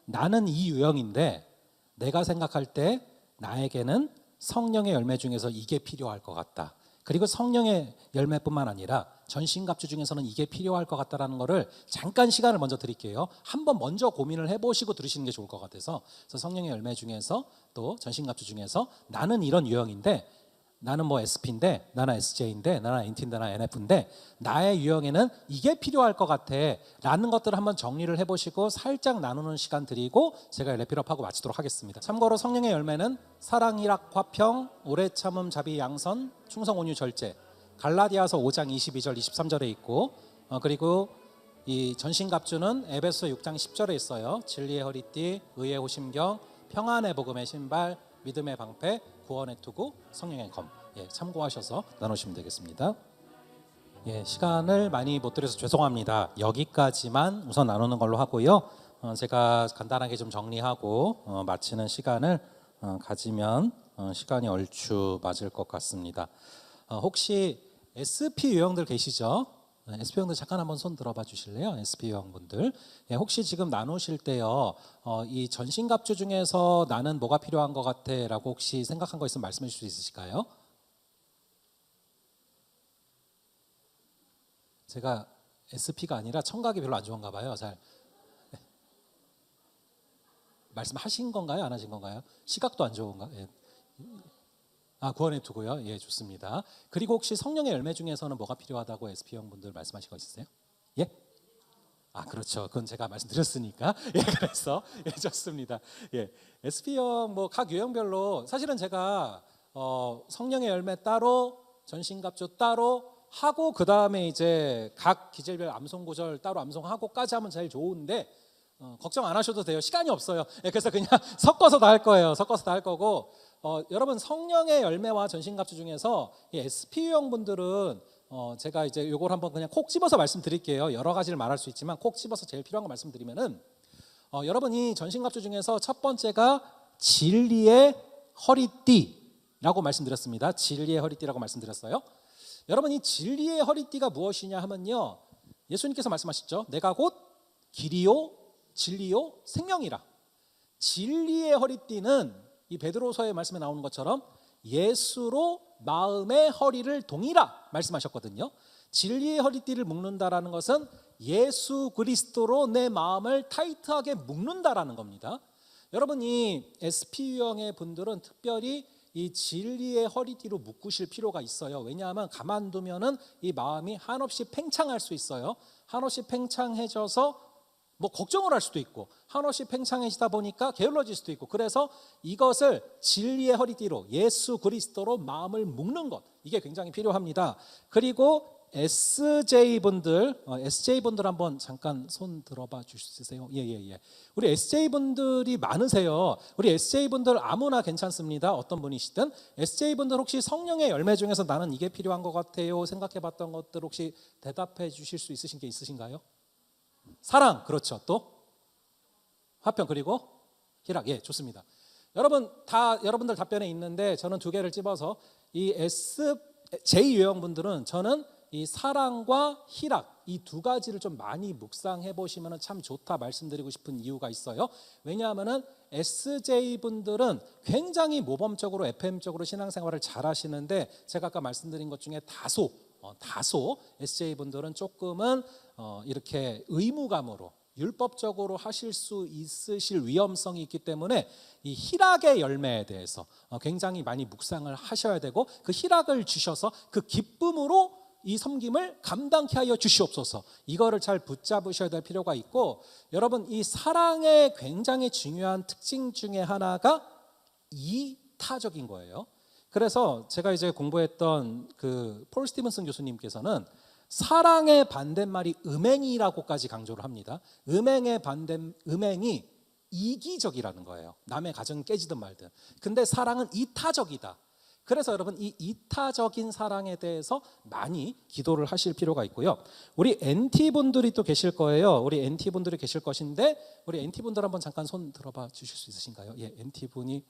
나는 이 유형인데 내가 생각할 때 나에게는 성령의 열매 중에서 이게 필요할 것 같다. 그리고 성령의 열매뿐만 아니라 전신갑주 중에서는 이게 필요할 것 같다라는 거를 잠깐 시간을 먼저 드릴게요. 한번 먼저 고민을 해보시고 들으시는 게 좋을 것 같아서. 그래서 성령의 열매 중에서 또 전신갑주 중에서 나는 이런 유형인데, 나는 뭐 SP인데, 나는 SJ인데, 나는 NT인데, 나는 NF인데 나의 유형에는 이게 필요할 것 같아 라는 것들을 한번 정리를 해보시고 살짝 나누는 시간 드리고 제가 랩필업하고 마치도록 하겠습니다. 참고로 성령의 열매는 사랑, 희락, 화평, 오래 참음, 자비, 양선, 충성, 온유, 절제, 갈라디아서 5장 22절 23절에 있고, 그리고 이 전신갑주는 에베소 6장 10절에 있어요. 진리의 허리띠, 의의 호심경, 평안의 복음의 신발, 믿음의 방패, 구원의 투구, 성령의 검. 참고하셔서 나누시면 되겠습니다. 시간을 많이 못 드려서 죄송합니다. 여기까지만 우선 나누는 걸로 하고요. 제가 간단하게 좀 정리하고 마치는 시간을 가지면 시간이 얼추 맞을 것 같습니다. 혹시 SP 유형들 계시죠? SP 유형들 잠깐 한번 손 들어봐 주실래요? SP 유형분들. 혹시 지금 나누실 때요, 이 전신갑주 중에서 나는 뭐가 필요한 것 같아 라고 혹시 생각한 거 있으면 말씀해 주실 수 있으실까요? 제가 SP가 아니라 청각이 별로 안 좋은가 봐요. 잘 말씀하신 건가요? 안 하신 건가요? 시각도 안 좋은가? 구원의 투구요? 좋습니다. 그리고 혹시 성령의 열매 중에서는 뭐가 필요하다고 SP형 분들 말씀하신 거 있으세요? 그렇죠. 그건 제가 말씀드렸으니까. 그래서 좋습니다. SP형 뭐 각 유형별로 사실은 제가 성령의 열매 따로, 전신갑주 따로 하고 그 다음에 이제 각 기절별 암송 구절 따로 암송하고까지 하면 제일 좋은데 걱정 안 하셔도 돼요. 시간이 없어요. 그래서 그냥 섞어서 다 할 거예요. 섞어서 다 할 거고, 여러분 성령의 열매와 전신갑주 중에서 이 SP 유형 분들은 제가 이제 요걸 한번 그냥 콕 집어서 말씀드릴게요. 여러 가지를 말할 수 있지만 콕 집어서 제일 필요한 거 말씀드리면은, 여러분이 전신갑주 중에서 첫 번째가 진리의 허리띠라고 말씀드렸습니다. 진리의 허리띠라고 말씀드렸어요. 여러분 이 진리의 허리띠가 무엇이냐 하면요, 예수님께서 말씀하셨죠. 내가 곧 길이요 진리요 생명이라. 진리의 허리띠는 이 베드로서의 말씀에 나오는 것처럼 예수로 마음의 허리를 동이라 말씀하셨거든요. 진리의 허리띠를 묶는다라는 것은 예수 그리스도로 내 마음을 타이트하게 묶는다라는 겁니다. 여러분 이 SP 유형의 분들은 특별히 이 진리의 허리띠로 묶으실 필요가 있어요. 왜냐하면 가만두면은 이 마음이 한없이 팽창할 수 있어요. 한없이 팽창해져서 뭐 걱정을 할 수도 있고, 한없이 팽창해지다 보니까 게을러질 수도 있고, 그래서 이것을 진리의 허리띠로 예수 그리스도로 마음을 묶는 것, 이게 굉장히 필요합니다. 그리고 SJ분들, SJ분들 한번 잠깐 손 들어봐 주실 수 있으세요? 우리 SJ분들이 많으세요. 우리 SJ분들 아무나 괜찮습니다. 어떤 분이시든. SJ분들 혹시 성령의 열매 중에서 나는 이게 필요한 것 같아요 생각해 봤던 것들 혹시 대답해 주실 수 있으신 게 있으신가요? 사랑, 그렇죠. 또 화평, 그리고 희락. 좋습니다. 여러분들 답변에 있는데 저는 두 개를 집어서 이 SJ 유형분들은 저는 이 사랑과 희락 이 두 가지를 좀 많이 묵상해 보시면 참 좋다 말씀드리고 싶은 이유가 있어요. 왜냐하면은 SJ분들은 굉장히 모범적으로 FM적으로 신앙생활을 잘 하시는데, 제가 아까 말씀드린 것 중에 다소 SJ분들은 조금은 이렇게 의무감으로 율법적으로 하실 수 있으실 위험성이 있기 때문에 이 희락의 열매에 대해서 굉장히 많이 묵상을 하셔야 되고, 그 희락을 주셔서 그 기쁨으로 이 섬김을 감당케 하여 주시옵소서, 이거를 잘 붙잡으셔야 될 필요가 있고, 여러분 이 사랑의 굉장히 중요한 특징 중에 하나가 이타적인 거예요. 그래서 제가 이제 공부했던 그 폴 스티븐슨 교수님께서는 사랑의 반대말이 음행이라고까지 강조를 합니다. 음행이 이기적이라는 거예요. 남의 가정 깨지든 말든. 근데 사랑은 이타적이다. 그래서 여러분 이 이타적인 사랑에 대해서 많이 기도를 하실 필요가 있고요. 우리 NT분들이 또 계실 거예요. 우리 NT분들이 계실 것인데, 우리 NT분들 한번 잠깐 손 들어봐 주실 수 있으신가요? NT분이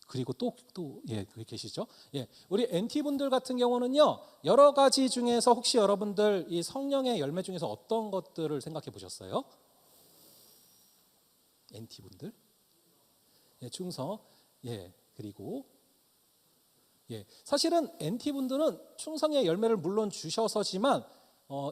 그리고 또 거기 계시죠? 우리 NT분들 같은 경우는요, 여러 가지 중에서 혹시 여러분들 이 성령의 열매 중에서 어떤 것들을 생각해 보셨어요? NT분들. 예, 충성. 예, 그리고 예, 사실은 NT분들은 충성의 열매를 물론 주셔서지만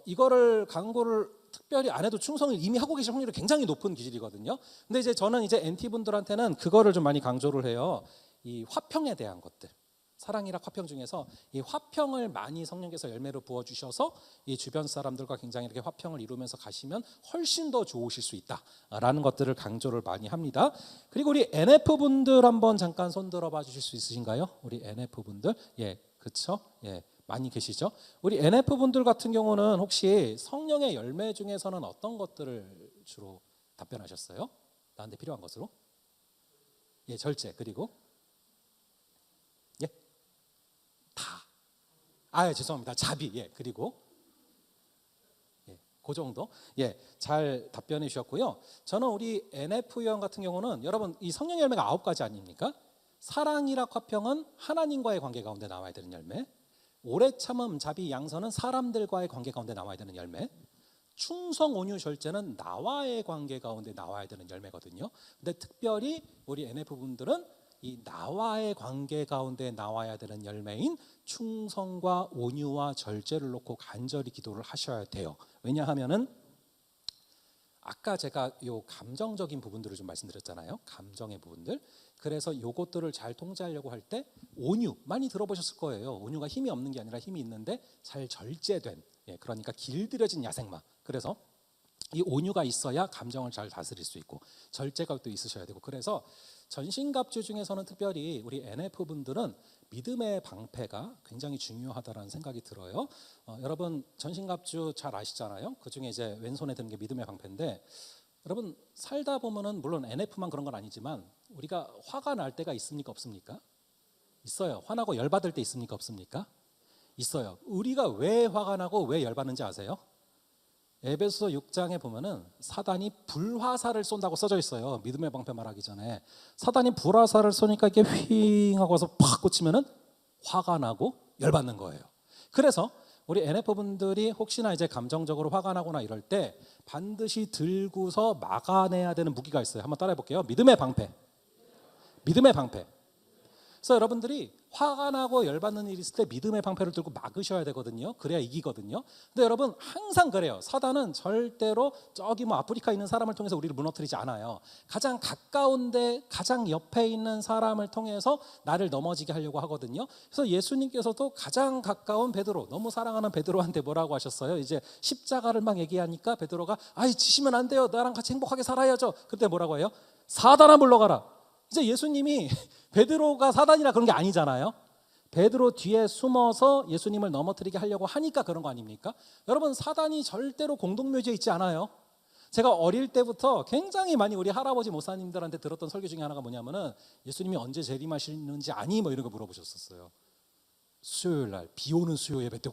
이거를 강구를 특별히 안 해도 충성을 이미 하고 계실 확률이 굉장히 높은 기질이거든요. 근데 이제 저는 이제 NT분들한테는 그거를 좀 많이 강조를 해요. 이 화평에 대한 것들. 사랑이랑 화평 중에서 이 화평을 많이 성령께서 열매로 부어 주셔서 이 주변 사람들과 굉장히 이렇게 화평을 이루면서 가시면 훨씬 더 좋으실 수 있다라는 것들을 강조를 많이 합니다. 그리고 우리 NF 분들 한번 잠깐 손 들어봐 주실 수 있으신가요? 우리 NF 분들, 예, 그렇죠? 예, 많이 계시죠? 우리 NF 분들 같은 경우는 혹시 성령의 열매 중에서는 어떤 것들을 주로 답변하셨어요? 나한테 필요한 것으로? 예, 절제. 그리고 예, 다. 아, 죄송합니다. 자비. 예, 그리고 예, 그 정도. 예, 잘 답변해 주셨고요. 저는 우리 NF 형 같은 경우는 여러분 이 성령 열매가 9가지 아닙니까? 사랑이라 화평은 하나님과의 관계 가운데 나와야 되는 열매. 오래 참음, 자비, 양선은 사람들과의 관계 가운데 나와야 되는 열매. 충성, 온유, 절제는 나와의 관계 가운데 나와야 되는 열매거든요. 근데 특별히 우리 NF 분들은 이 나와의 관계 가운데 나와야 되는 열매인 충성과 온유와 절제를 놓고 간절히 기도를 하셔야 돼요. 왜냐하면은 아까 제가 요 감정적인 부분들을 좀 말씀드렸잖아요. 감정의 부분들. 그래서 요것들을 잘 통제하려고 할 때 온유 많이 들어보셨을 거예요. 온유가 힘이 없는 게 아니라 힘이 있는데 잘 절제된, 예, 그러니까 길들여진 야생마. 그래서 이 온유가 있어야 감정을 잘 다스릴 수 있고 절제가 또 있으셔야 되고, 그래서 전신갑주 중에서는 특별히 우리 NF 분들은 믿음의 방패가 굉장히 중요하다라는 생각이 들어요. 여러분 전신갑주 잘 아시잖아요. 그 중에 이제 왼손에 드는 게 믿음의 방패인데, 여러분 살다 보면은 물론 NF만 그런 건 아니지만 우리가 화가 날 때가 있습니까, 없습니까? 있어요. 화나고 열받을 때 있습니까, 없습니까? 있어요. 우리가 왜 화가 나고 왜 열받는지 아세요? 에베소 6장에 보면은 사단이 불화살을 쏜다고 써져 있어요. 믿음의 방패 말하기 전에 사단이 불화살을 쏘니까 이게 휘잉 하고 와서 팍 꽂히면은 화가 나고 열받는 거예요. 그래서 우리 NF 분들이 혹시나 이제 감정적으로 화가 나거나 이럴 때 반드시 들고서 막아내야 되는 무기가 있어요. 한번 따라해 볼게요. 믿음의 방패. 믿음의 방패. 그래서 여러분들이 화가 나고 열받는 일이 있을 때 믿음의 방패를 들고 막으셔야 되거든요. 그래야 이기거든요. 근데 여러분 항상 그래요. 사단은 절대로 저기 뭐 아프리카에 있는 사람을 통해서 우리를 무너뜨리지 않아요. 가장 가까운데 가장 옆에 있는 사람을 통해서 나를 넘어지게 하려고 하거든요. 그래서 예수님께서도 가장 가까운 베드로, 너무 사랑하는 베드로한테 뭐라고 하셨어요? 이제 십자가를 막 얘기하니까 베드로가 아이 지시면 안 돼요. 나랑 같이 행복하게 살아야죠. 그때 뭐라고 해요? 사단아 물러가라. 이제 예수님이 베드로가 사단이라 그런 게 아니잖아요. 베드로 뒤에 숨어서 예수님을 넘어뜨리게 하려고 하니까 그런 거 아닙니까? 여러분 사단이 절대로 공동묘지에 있지 않아요. 제가 어릴 때부터 굉장히 많이 우리 할아버지 목사님들한테 들었던 설교 중에 하나가 뭐냐면은 예수님이 언제 재림하시는지 아니? 뭐 이런 거 물어보셨었어요. 수요일 날, 비 오는 수요 예배 때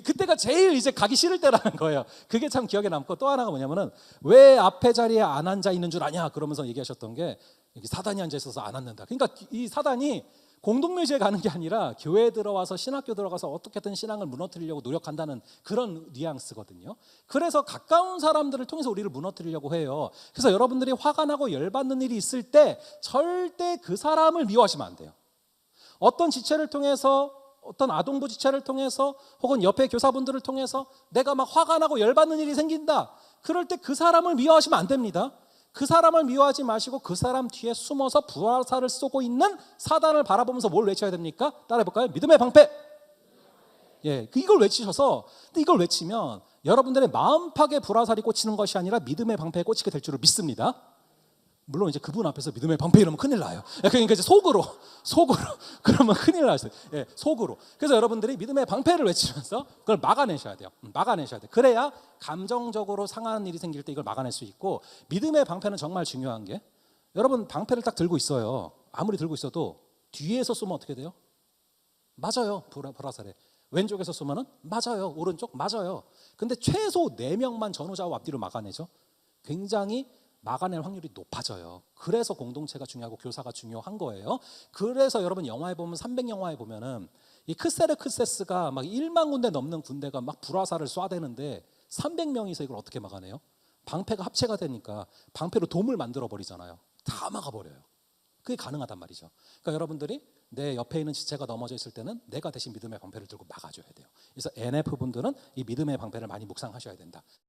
그때가 제일 이제 가기 싫을 때라는 거예요. 그게 참 기억에 남고, 또 하나가 뭐냐면은 왜 앞에 자리에 안 앉아 있는 줄 아냐 그러면서 얘기하셨던 게 여기 사단이 앉아 있어서 안 앉는다. 그러니까 이 사단이 공동묘지에 가는 게 아니라 교회에 들어와서 신학교 들어가서 어떻게든 신앙을 무너뜨리려고 노력한다는 그런 뉘앙스거든요. 그래서 가까운 사람들을 통해서 우리를 무너뜨리려고 해요. 그래서 여러분들이 화가 나고 열받는 일이 있을 때 절대 그 사람을 미워하시면 안 돼요. 어떤 지체를 통해서, 어떤 아동부 지체를 통해서, 혹은 옆에 교사분들을 통해서 내가 막 화가 나고 열받는 일이 생긴다. 그럴 때 그 사람을 미워하시면 안 됩니다. 그 사람을 미워하지 마시고 그 사람 뒤에 숨어서 불화살을 쏘고 있는 사단을 바라보면서 뭘 외쳐야 됩니까? 따라해볼까요? 믿음의 방패. 예, 이걸 외치셔서, 근데 이걸 외치면 여러분들의 마음팍에 불화살이 꽂히는 것이 아니라 믿음의 방패에 꽂히게 될 줄을 믿습니다. 물론 이제 그분 앞에서 믿음의 방패 이러면 큰일 나요. 그러니까 이제 속으로 그러면 큰일 나요. 예, 속으로. 그래서 여러분들이 믿음의 방패를 외치면서 그걸 막아내셔야 돼요. 막아내셔야 돼요. 그래야 감정적으로 상하는 일이 생길 때 이걸 막아낼 수 있고, 믿음의 방패는 정말 중요한 게, 여러분 방패를 딱 들고 있어요. 아무리 들고 있어도 뒤에서 쏘면 어떻게 돼요? 맞아요. 불화살에. 왼쪽에서 쏘면은 맞아요. 오른쪽 맞아요. 근데 최소 4명만 전후좌우 앞뒤로 막아내죠. 굉장히 막아낼 확률이 높아져요. 그래서 공동체가 중요하고 교사가 중요한 거예요. 그래서 여러분 영화에 보면 300영화에 보면은 이 크세르크세스가 막 1만 군데 넘는 군대가 막 불화살을 쏴대는데 300명이서 이걸 어떻게 막아내요? 방패가 합체가 되니까 방패로 돔을 만들어 버리잖아요. 다 막아버려요. 그게 가능하단 말이죠. 그러니까 여러분들이 내 옆에 있는 지체가 넘어져 있을 때는 내가 대신 믿음의 방패를 들고 막아줘야 돼요. 그래서 NF 분들은 이 믿음의 방패를 많이 묵상하셔야 된다.